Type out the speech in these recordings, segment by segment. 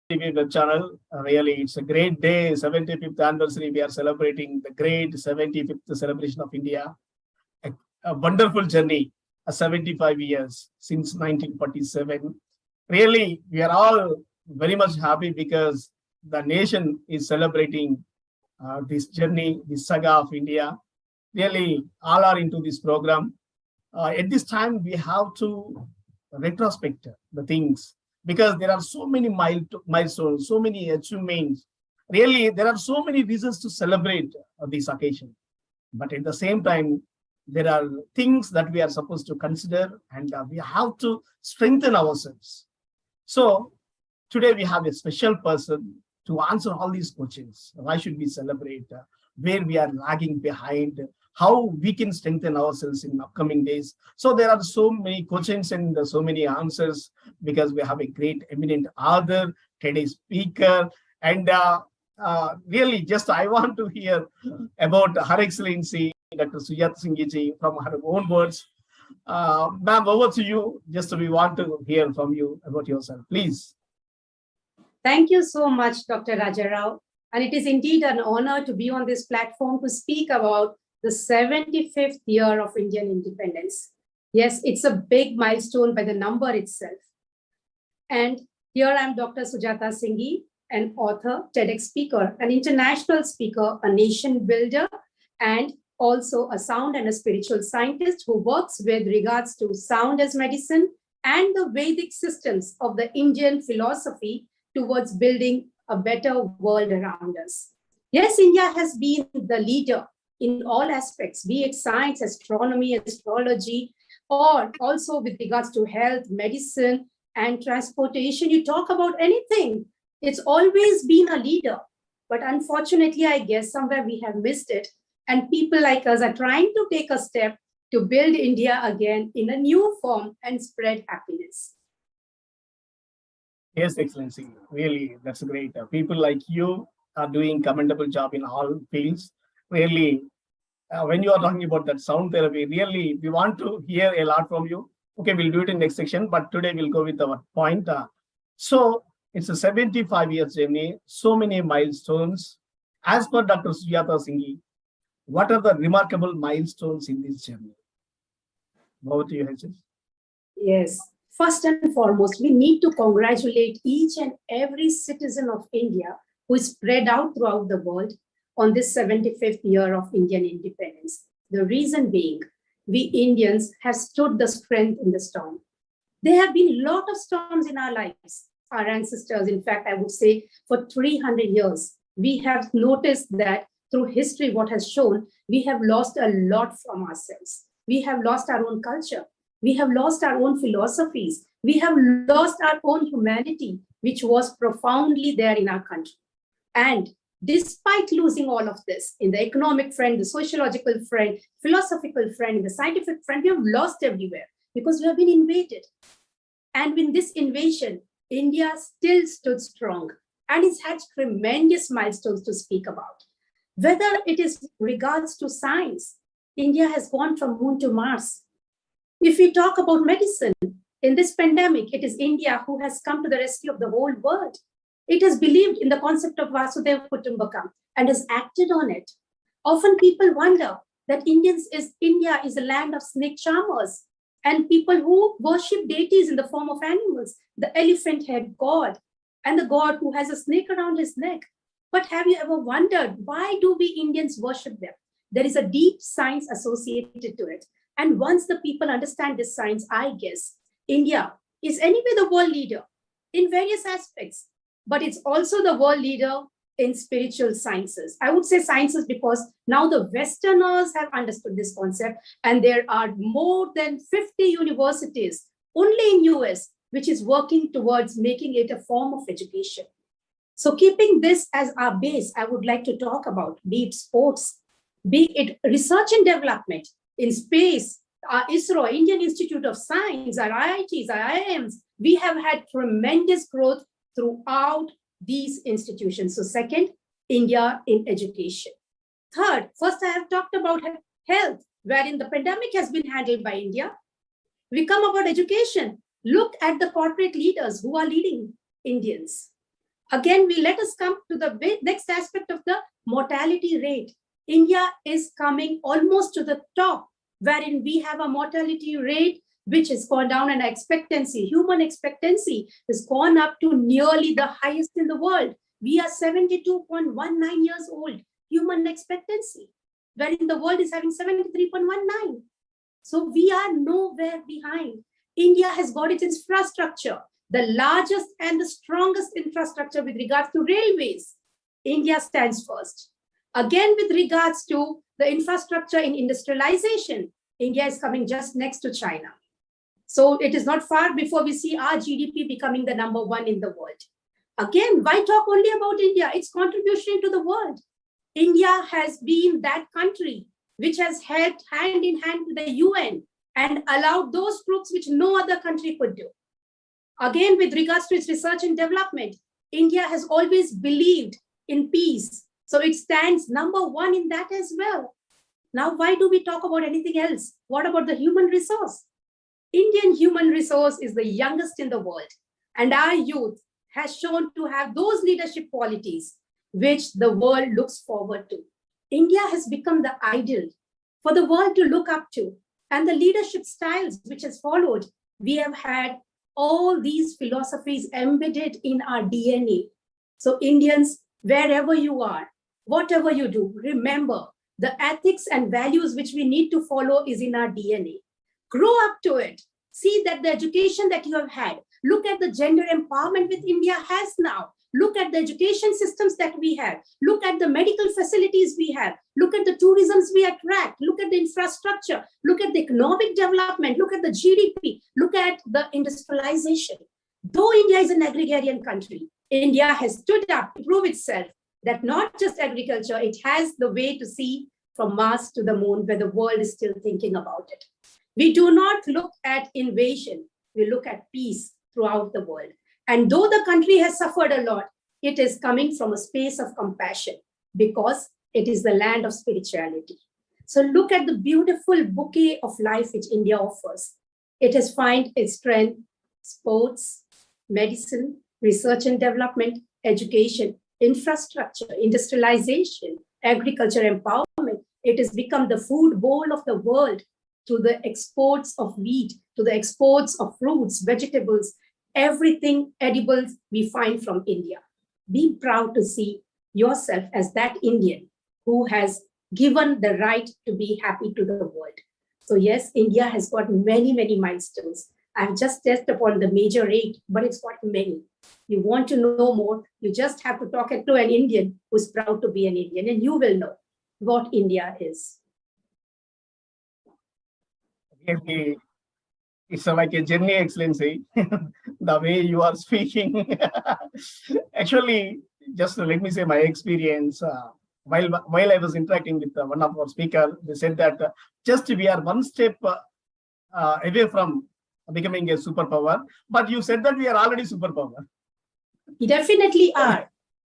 TV web channel. Really, it's a great day, 75th anniversary. We are celebrating the great 75th celebration of India. A wonderful journey, 75 years since 1947. Really, we are all very much happy because the nation is celebrating this journey, this saga of India. Really, all are into this program. At this time, we have to retrospect the things because there are so many milestones, so many achievements. Really, there are so many reasons to celebrate this occasion. But at the same time, there are things that we are supposed to consider, and we have to strengthen ourselves. So today we have a special person to answer all these questions. Why should we celebrate? Where we are lagging behind? How we can strengthen ourselves in upcoming days? So there are so many questions and so many answers because we have a great eminent author, TEDx speaker, and really just I want to hear about Her Excellency Dr. Sujata Singhi from her own words. Ma'am, over to you. Just we want to hear from you about yourself, please. Thank you so much, Dr. Rajarao. And it is indeed an honor to be on this platform to speak about the 75th year of Indian independence. Yes, it's a big milestone by the number itself. And here I'm Dr. Sujata Singhi, an author, TEDx speaker, an international speaker, a nation builder, and also a sound and a spiritual scientist who works with regards to sound as medicine and the Vedic systems of the Indian philosophy towards building a better world around us. Yes, India has been the leader in all aspects, be it science, astronomy, astrology, or also with regards to health, medicine, and transportation. You talk about anything, it's always been a leader. But unfortunately, I guess somewhere we have missed it. And people like us are trying to take a step to build India again in a new form and spread happiness. Yes, Excellency. Really, that's great. People like you are doing commendable job in all fields. Really, when you are talking about that sound therapy, really, we want to hear a lot from you. Okay, we'll do it in next section, but today we'll go with our point. So it's a 75 years journey, so many milestones. As per Dr. Sujata Singhi, what are the remarkable milestones in this journey? Over to you, Hajis. Yes. First and foremost, we need to congratulate each and every citizen of India who is spread out throughout the world on this 75th year of Indian independence. The reason being, we Indians have stood the strength in the storm. There have been a lot of storms in our lives. Our ancestors, in fact, I would say for 300 years, we have noticed that through history, what has shown, we have lost a lot from ourselves. We have lost our own culture. We have lost our own philosophies. We have lost our own humanity, which was profoundly there in our country. And despite losing all of this, in the economic front, the sociological front, philosophical front, the scientific front, we have lost everywhere because we have been invaded. And in this invasion, India still stood strong and it's had tremendous milestones to speak about. Whether it is regards to science, India has gone from moon to Mars. If we talk about medicine, in this pandemic, it is India who has come to the rescue of the whole world. It has believed in the concept of Vasudhaiva Kutumbakam and has acted on it. Often people wonder that India is a land of snake charmers and people who worship deities in the form of animals, the elephant head god and the god who has a snake around his neck. But have you ever wondered, why do we Indians worship them? There is a deep science associated to it. And once the people understand this science, I guess, India is anyway the world leader in various aspects, but it's also the world leader in spiritual sciences. I would say sciences because now the Westerners have understood this concept and there are more than 50 universities only in US, which is working towards making it a form of education. So keeping this as our base, I would like to talk about, be it sports, be it research and development in space, our ISRO, Indian Institute of Science, our IITs, our IIMs, we have had tremendous growth throughout these institutions. So second, India in education. Third, first I have talked about health, wherein the pandemic has been handled by India. We come about education. Look at the corporate leaders who are leading Indians. Again, let us come to the next aspect of the mortality rate. India is coming almost to the top, wherein we have a mortality rate which has gone down, and expectancy, human expectancy, has gone up to nearly the highest in the world. We are 72.19 years old, human expectancy, wherein the world is having 73.19. So we are nowhere behind. India has got its infrastructure, the largest and the strongest infrastructure with regards to railways. India stands first. Again, with regards to the infrastructure in industrialization, India is coming just next to China. So it is not far before we see our GDP becoming the #1 in the world. Again, why talk only about India? Its contribution to the world. India has been that country which has helped hand in hand with the UN and allowed those troops which no other country could do. Again, with regards to its research and development, India has always believed in peace. So it stands #1 in that as well. Now, why do we talk about anything else? What about the human resource? Indian human resource is the youngest in the world, and our youth has shown to have those leadership qualities which the world looks forward to. India has become the ideal for the world to look up to, and the leadership styles which has followed, we have had all these philosophies embedded in our DNA. So Indians, wherever you are, whatever you do, remember the ethics and values which we need to follow is in our DNA. Grow up to it. See that the education that you have had. Look at the gender empowerment which India has now. Look at the education systems that we have. Look at the medical facilities we have. Look at the tourisms we attract. Look at the infrastructure. Look at the economic development. Look at the GDP. Look at the industrialization. Though India is an agrarian country, India has stood up to prove itself that not just agriculture, it has the way to see from Mars to the moon, where the world is still thinking about it. We do not look at invasion. We look at peace throughout the world. And though the country has suffered a lot, it is coming from a space of compassion because it is the land of spirituality. So look at the beautiful bouquet of life which India offers. It has found its strength, sports, medicine, research and development, education, infrastructure, industrialization, agriculture empowerment. It has become the food bowl of the world, to the exports of wheat, to the exports of fruits, vegetables, everything edibles we find from India. Be proud to see yourself as that Indian who has given the right to be happy to the world. So yes, India has got many, many milestones. I've just touched upon the major 8, but it's got many. You want to know more, you just have to talk to an Indian who's proud to be an Indian, and you will know what India is. Really, it's like a journey, Excellency, the way you are speaking. Actually, just let me say my experience. While I was interacting with one of our speakers, they said that just we are one step away from becoming a superpower. But you said that we are already superpower. We definitely are.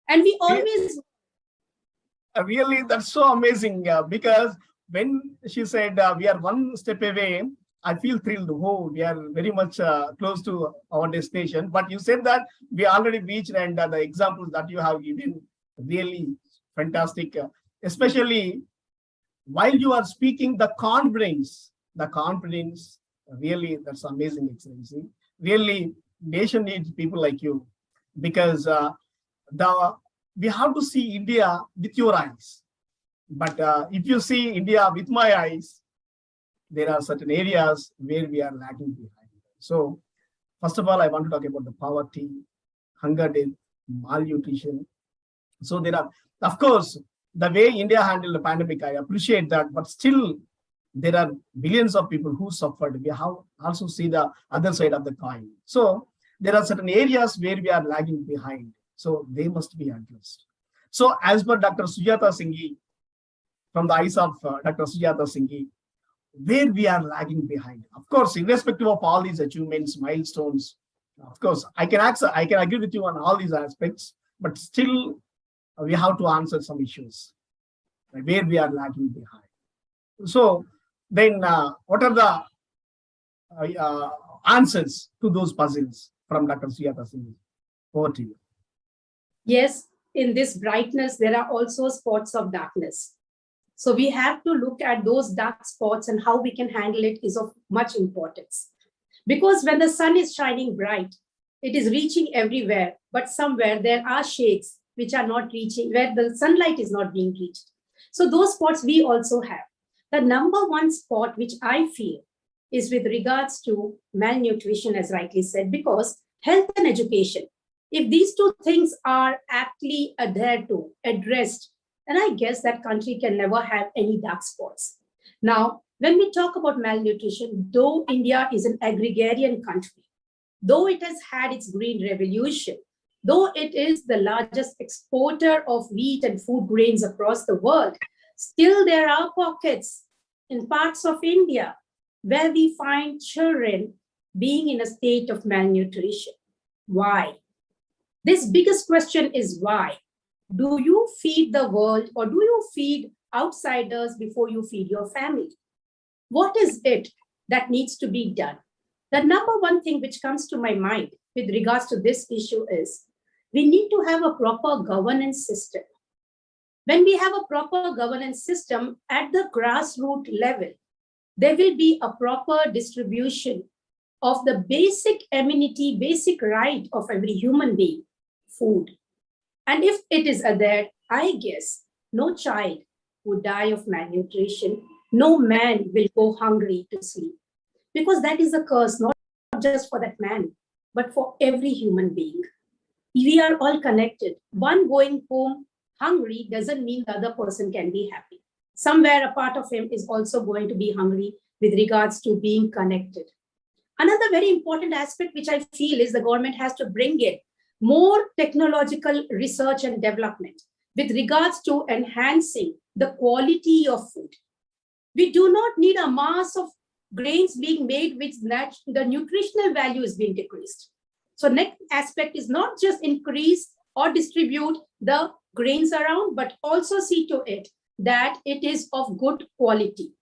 And we always... Really, that's so amazing because when she said we are one step away, I feel thrilled. Oh, we are very much close to our destination. But you said that we already reached, and the examples that you have given really fantastic. Especially while you are speaking, the confidence, really, that's amazing, Excellency. Really, nation needs people like you because we have to see India with your eyes. But if you see India with my eyes, there are certain areas where we are lagging behind. So, first of all, I want to talk about the poverty, hunger, death, malnutrition. So there are, of course, the way India handled the pandemic, I appreciate that, but still there are billions of people who suffered. We have also see the other side of the coin. So there are certain areas where we are lagging behind. So they must be addressed. So as per Dr. Sujata Singhi, from the eyes of Dr. Sujata Singhi, where we are lagging behind. Of course, irrespective of all these achievements, milestones, of course, I can agree with you on all these aspects, but still we have to answer some issues where we are lagging behind. So then what are the answers to those puzzles from Dr. Sujata Singhi? Over to you. Yes, in this brightness, there are also spots of darkness. So we have to look at those dark spots, and how we can handle it is of much importance. Because when the sun is shining bright, it is reaching everywhere, but somewhere there are shades which are not reaching, where the sunlight is not being reached. So those spots we also have. The number one spot which I feel is with regards to malnutrition, as rightly said, because health and education, if these two things are aptly adhered to, addressed, then I guess that country can never have any dark spots. Now, when we talk about malnutrition, though India is an agrarian country, though it has had its green revolution, though it is the largest exporter of wheat and food grains across the world, still there are pockets in parts of India where we find children being in a state of malnutrition. Why? This biggest question is why? Do you feed the world, or do you feed outsiders before you feed your family? What is it that needs to be done? The number one thing which comes to my mind with regards to this issue is we need to have a proper governance system. When we have a proper governance system at the grassroots level, there will be a proper distribution of the basic amenity, basic right of every human being, food. And if it is there, I guess no child would die of malnutrition. No man will go hungry to sleep. Because that is a curse, not just for that man, but for every human being. We are all connected. One going home hungry doesn't mean the other person can be happy. Somewhere a part of him is also going to be hungry with regards to being connected. Another very important aspect which I feel is the government has to bring in more technological research and development with regards to enhancing the quality of food. We do not need a mass of grains being made which the nutritional value is being decreased. So next aspect is not just increase or distribute the grains around, but also see to it that it is of good quality,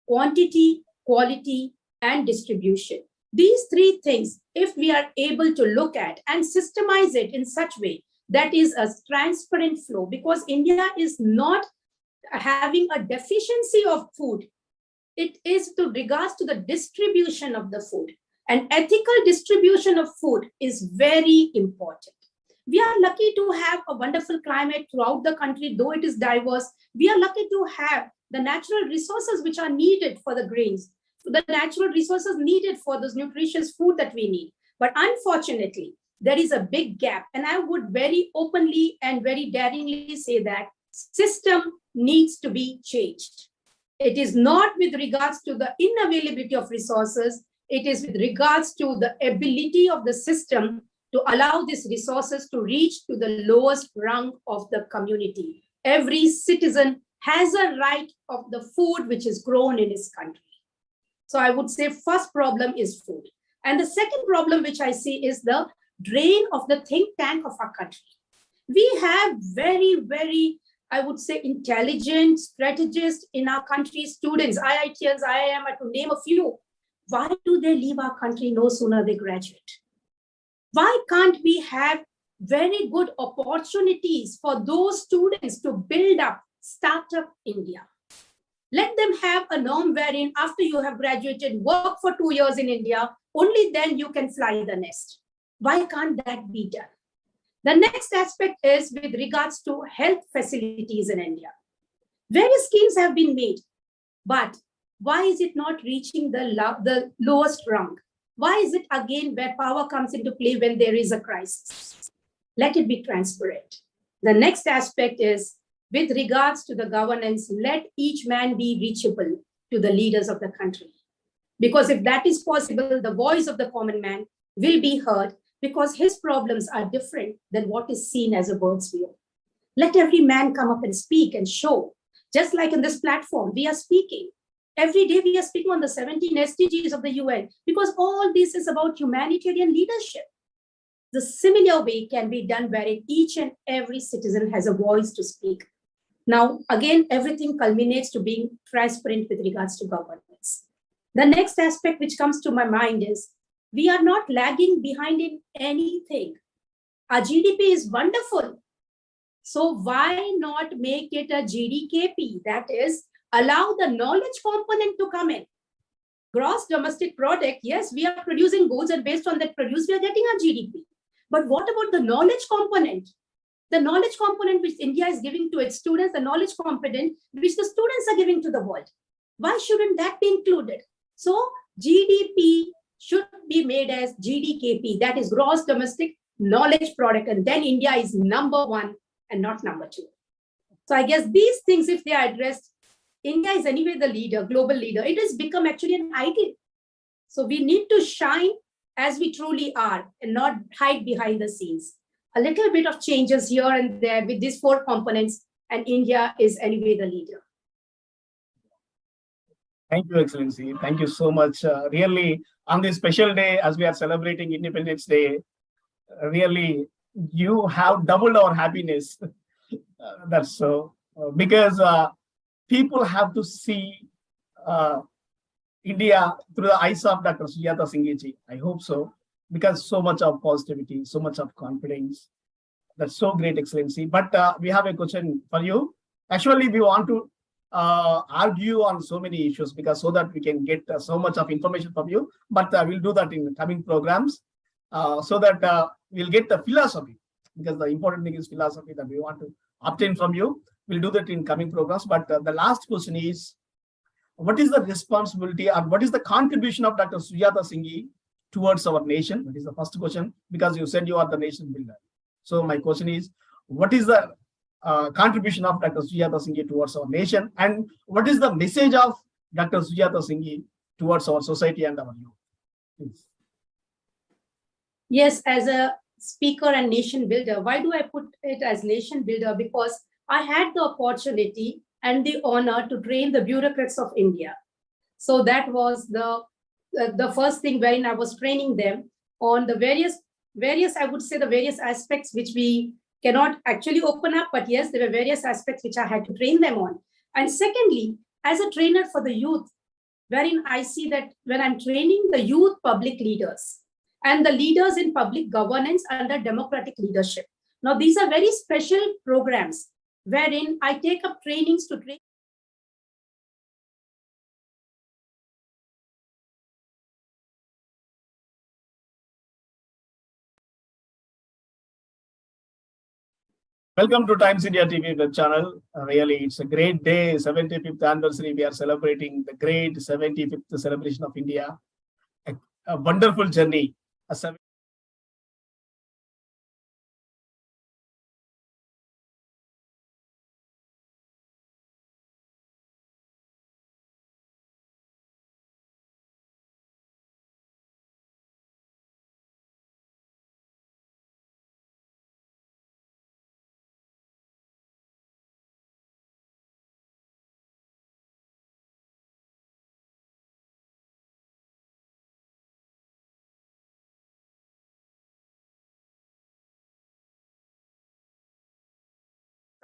quantity, quality, and distribution. These three things, if we are able to look at and systemize it in such way that is a transparent flow, because India is not having a deficiency of food. It is to regards to the distribution of the food. And ethical distribution of food is very important. We are lucky to have a wonderful climate throughout the country, though it is diverse. We are lucky to have the natural resources which are needed for the grains, the natural resources needed for those nutritious food that we need. But unfortunately, there is a big gap. And I would very openly and very daringly say that system needs to be changed. It is not with regards to the inavailability of resources. It is with regards to the ability of the system to allow these resources to reach to the lowest rung of the community. Every citizen has a right of the food which is grown in his country. So I would say first problem is food. And the second problem which I see is the drain of the think tank of our country. We have very, very, I would say, intelligent strategists in our country, students, IITians, IIM, to name a few. Why do they leave our country no sooner they graduate? Why can't we have very good opportunities for those students to build up Startup India? Let them have a norm wherein after you have graduated, work for 2 years in India, only then you can fly the nest. Why can't that be done? The next aspect is with regards to health facilities in India. Various schemes have been made, but why is it not reaching the lowest rung? Why is it again where power comes into play when there is a crisis? Let it be transparent. The next aspect is with regards to the governance, let each man be reachable to the leaders of the country. Because if that is possible, the voice of the common man will be heard, because his problems are different than what is seen as a bird's view. Let every man come up and speak and show. Just like in this platform, we are speaking. Every day we are speaking on the 17 SDGs of the UN, because all this is about humanitarian leadership. The similar way can be done wherein each and every citizen has a voice to speak. Now, again, everything culminates to being transparent with regards to governance. The next aspect which comes to my mind is we are not lagging behind in anything. Our GDP is wonderful. So why not make it a GDKP? That is, allow the knowledge component to come in. Gross domestic product, yes, we are producing goods, and based on that produce, we are getting our GDP. But what about the knowledge component? The knowledge component which India is giving to its students, the knowledge component which the students are giving to the world. Why shouldn't that be included? So GDP should be made as GDKP, that is gross domestic knowledge product, and then India is number one and not number two. So I guess these things, if they are addressed, India is anyway the leader, global leader. It has become actually an ideal. So we need to shine as we truly are and not hide behind the scenes. A little bit of changes here and there with these four components, and India is anyway the leader. Thank you, Excellency. Thank you so much. Really, on this special day, as we are celebrating Independence Day, really, you have doubled our happiness. That's so, because people have to see India through the eyes of Dr. Sujata Singhi ji. I hope so, because so much of positivity, so much of confidence. That's so great, Excellency. But we have a question for you. Actually, we want to argue on so many issues, because so that we can get so much of information from you. But we'll do that in the coming programs, so that we'll get the philosophy, because the important thing is philosophy that we want to obtain from you. We'll do that in coming programs. But the last question is, what is the responsibility and what is the contribution of Dr. Sujata Singhi towards our nation? That is the first question, because you said you are the nation builder. So my question is, what is the contribution of Dr. Sujata Singhi towards our nation, and what is the message of Dr. Sujata Singhi towards our society and our youth? Please. Yes, as a speaker and nation builder, why do I put it as nation builder? Because I had the opportunity and the honor to train the bureaucrats of India. So that was the first thing wherein I was training them on the various, I would say the various aspects which we cannot actually open up, but yes, there were various aspects which I had to train them on. And secondly, as a trainer for the youth, wherein I see that when I'm training the youth public leaders and the leaders in public governance under democratic leadership. Now, these are very special programs wherein I take up trainings to train. Welcome to Times India TV web channel. Really, it's a great day, 75th anniversary. We are celebrating the great 75th celebration of India. A wonderful journey.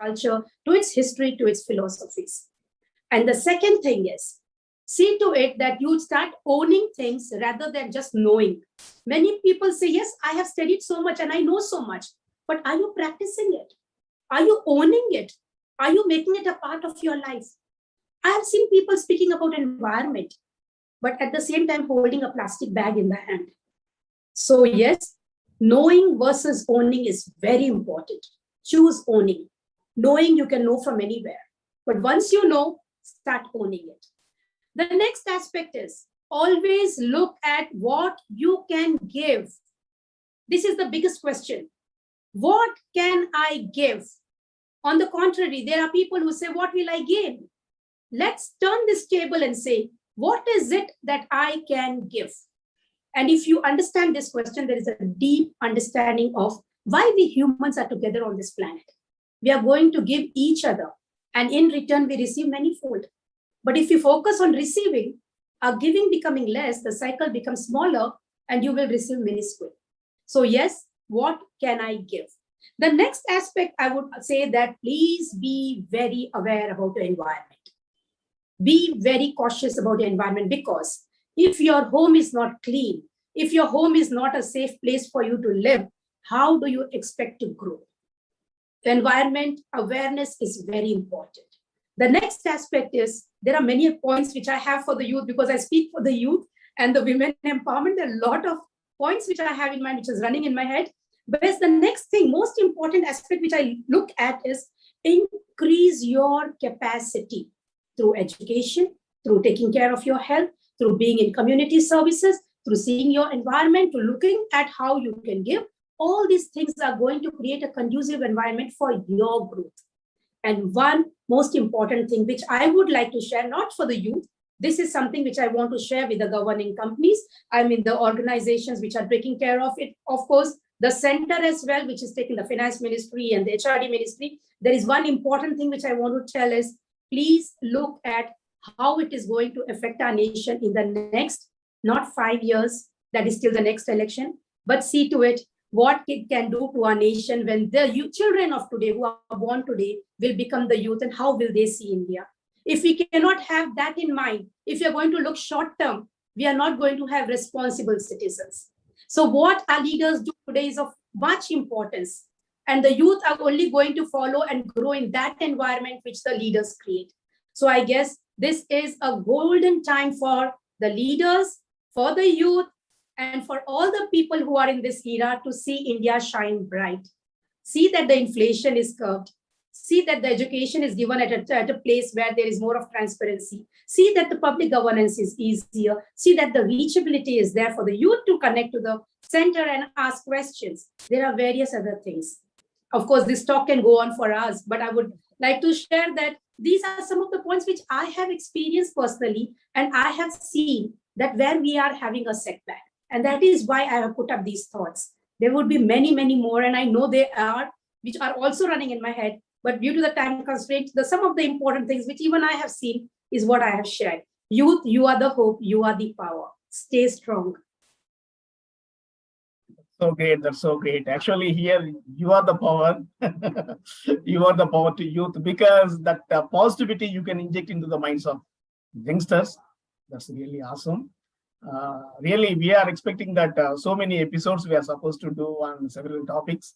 Culture, to its history, to its philosophies. And the second thing is, see to it that you start owning things rather than just knowing. Many people say, yes, I have studied so much and I know so much, but are you practicing it? Are you owning it? Are you making it a part of your life? I have seen people speaking about environment, but at the same time holding a plastic bag in the hand. So yes, knowing versus owning is very important. Choose owning. Knowing you can know from anywhere, but once you know, start owning it. The next aspect is always look at what you can give. This is the biggest question. What can I give? On the contrary, there are people who say, what will I gain? Let's turn this table and say, what is it that I can give? And if you understand this question, there is a deep understanding of why we humans are together on this planet. We are going to give each other, and in return, we receive manifold. But if you focus on receiving, our giving becoming less, the cycle becomes smaller, and you will receive minuscule. So yes, what can I give? The next aspect, I would say that please be very aware about your environment. Be very cautious about your environment, because if your home is not clean, if your home is not a safe place for you to live, how do you expect to grow? environment awareness is very important. The next aspect is there are many points which I have for the youth because I speak for the youth and the women empowerment. There are a lot of points which I have in mind, which is running in my head. But the next thing, most important aspect which I look at is increase your capacity through education, through taking care of your health, through being in community services, through seeing your environment, to looking at how you can give. All these things are going to create a conducive environment for your growth. And one most important thing which I would like to share, not for the youth, this is something which I want to share with the governing companies. I mean, the organizations which are taking care of it. Of course, the center as well, which is taking the finance ministry and the HRD ministry. There is one important thing which I want to tell is, please look at how it is going to affect our nation in the next, not 5 years, that is till the next election, but see to it what it can do to our nation when the children of today who are born today will become the youth, and how will they see India. If we cannot have that in mind, if you're going to look short term, we are not going to have responsible citizens. So what our leaders do today is of much importance, and the youth are only going to follow and grow in that environment which the leaders create. So I guess this is a golden time for the leaders, for the youth, and for all the people who are in this era to see India shine bright. See that the inflation is curbed. See that the education is given at a place where there is more of transparency. See that the public governance is easier. See that the reachability is there for the youth to connect to the center and ask questions. There are various other things. Of course, this talk can go on for us, but I would like to share that these are some of the points which I have experienced personally, and I have seen that where we are having a setback. And that is why I have put up these thoughts. There would be many, many more, and I know they are, which are also running in my head. But due to the time constraints, some of the important things which even I have seen is what I have shared. Youth, you are the hope, you are the power. Stay strong. So great, that's so great. Actually, here you are the power. You are the power to youth, because that positivity you can inject into the minds of youngsters. That's really awesome. Really, we are expecting that so many episodes we are supposed to do on several topics.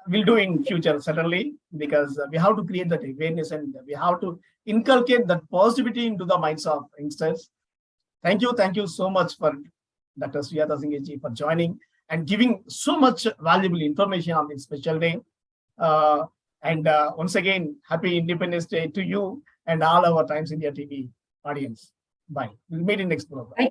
We'll do in future, certainly, because we have to create that awareness and we have to inculcate that positivity into the minds of youngsters. Thank you so much for Dr. Sujata Singhi for joining and giving so much valuable information on this special day. And once again, happy Independence Day to you and all our Times India TV audience. Bye. We'll meet in next program.